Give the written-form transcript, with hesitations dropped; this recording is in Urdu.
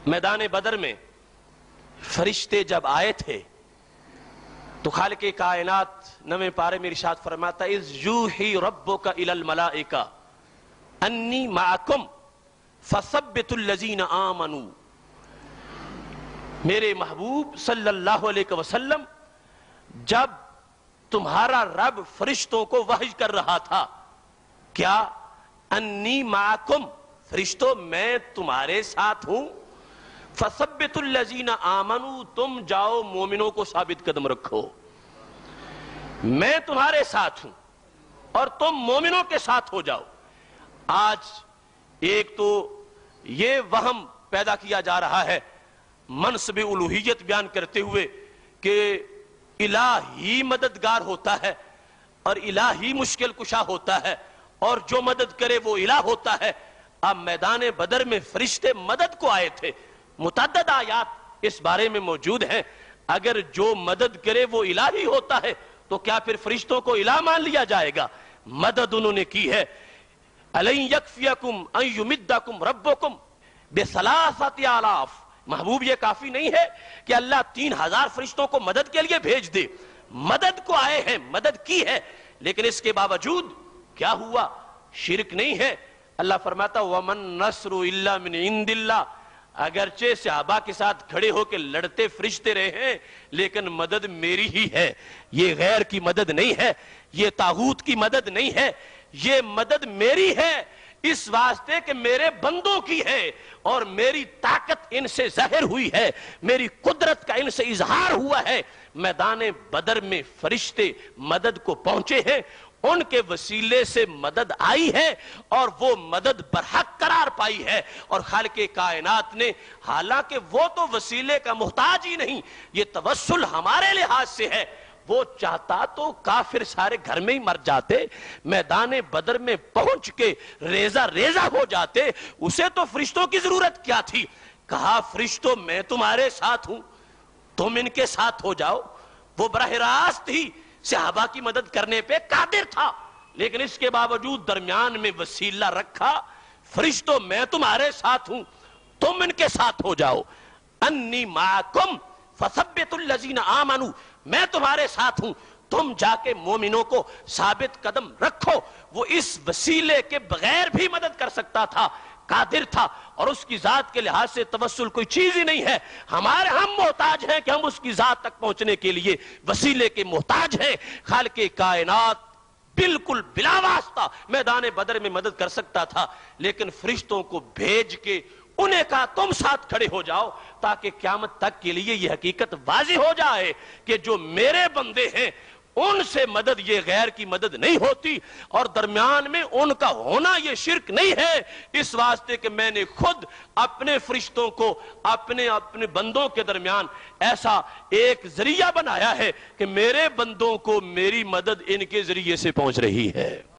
میدان بدر میں فرشتے جب آئے تھے تو خالق کائنات نویں پارے میں ارشاد فرماتا اذ یوحی ربک الی الملائکہ انی معکم فثبتوا الذین آمنوا. میرے محبوب صلی اللہ علیہ وسلم جب تمہارا رب فرشتوں کو وحی کر رہا تھا کیا انی معکم فرشتوں میں تمہارے ساتھ ہوں فثبتوا الذین آمنوا تم جاؤ مومنوں کو ثابت قدم رکھو میں تمہارے ساتھ ہوں اور تم مومنوں کے ساتھ ہو جاؤ. آج ایک تو یہ وہم پیدا کیا جا رہا ہے منصب الوہیت بیان کرتے ہوئے کہ الہی مددگار ہوتا ہے اور الہی مشکل کشا ہوتا ہے اور جو مدد کرے وہ الہ ہوتا ہے. اب میدان بدر میں فرشتے مدد کو آئے تھے. متعدد آیات اس بارے میں موجود ہیں. اگر جو مدد کرے وہ الہی ہوتا ہے تو کیا پھر فرشتوں کو الہ مان لیا جائے گا؟ مدد انہوں نے کی ہے. أَلَنْ يَكْفِيَكُمْ أَنْ يُمِدَّكُمْ رَبُّكُمْ بِثَلَاثَةِ آلَافٍ. محبوب یہ کافی نہیں ہے کہ اللہ 3000 فرشتوں کو مدد کے لیے بھیج دے. مدد کو آئے ہیں مدد کی ہے لیکن اس کے باوجود کیا ہوا؟ شرک نہیں ہے. اللہ فرماتا وَمَن نَصْرُ إِلَّا مِنْ عِنْدِ اللَّهِ. اگرچہ صحابہ کے ساتھ کھڑے ہو کے لڑتے فرشتے رہے ہیں لیکن مدد میری ہی ہے. یہ غیر کی مدد نہیں ہے, یہ طاغوت کی مدد نہیں ہے, یہ مدد میری ہے اس واسطے کہ میرے بندوں کی ہے اور میری طاقت ان سے ظاہر ہوئی ہے, میری قدرت کا ان سے اظہار ہوا ہے. میدان بدر میں فرشتے مدد کو پہنچے ہیں, ان کے وسیلے سے مدد آئی ہے اور وہ مدد برحق قرار پائی ہے. اور خالق کائنات نے حالانکہ وہ تو وسیلے کا محتاج ہی نہیں, یہ توسل ہمارے لحاظ سے ہے. وہ چاہتا تو کافر سارے گھر میں ہی مر جاتے, میدان بدر میں پہنچ کے ریزہ ریزہ ہو جاتے. اسے تو فرشتوں کی ضرورت کیا تھی؟ کہا فرشتوں میں تمہارے ساتھ ہوں تم ان کے ساتھ ہو جاؤ. وہ براہ راست ہی صحابہ کی مدد کرنے پہ قادر تھا لیکن اس کے باوجود درمیان میں وسیلہ رکھا فرشتوں میں تمہارے ساتھ ہوں تم ان کے ساتھ ہو جاؤ. انی معکم فثبتوا الذین آمنوا. میں تمہارے ساتھ ہوں تم جا کے مومنوں کو ثابت قدم رکھو. وہ اس وسیلے کے بغیر بھی مدد کر سکتا تھا, قادر تھا, اور اس کی ذات کے لحاظ سے توسل کوئی چیز ہی نہیں ہے. ہم محتاج ہیں کہ ہم اس کی ذات تک پہنچنے کے لیے وسیلے کے محتاج ہیں. خالق کائنات بالکل بلا واسطہ میدان بدر میں مدد کر سکتا تھا لیکن فرشتوں کو بھیج کے انہیں کہا تم ساتھ کھڑے ہو جاؤ تاکہ قیامت تک کے لیے یہ حقیقت واضح ہو جائے کہ جو میرے بندے ہیں ان سے مدد یہ غیر کی مدد نہیں ہوتی اور درمیان میں ان کا ہونا یہ شرک نہیں ہے. اس واسطے کہ میں نے خود اپنے فرشتوں کو اپنے بندوں کے درمیان ایسا ایک ذریعہ بنایا ہے کہ میرے بندوں کو میری مدد ان کے ذریعے سے پہنچ رہی ہے.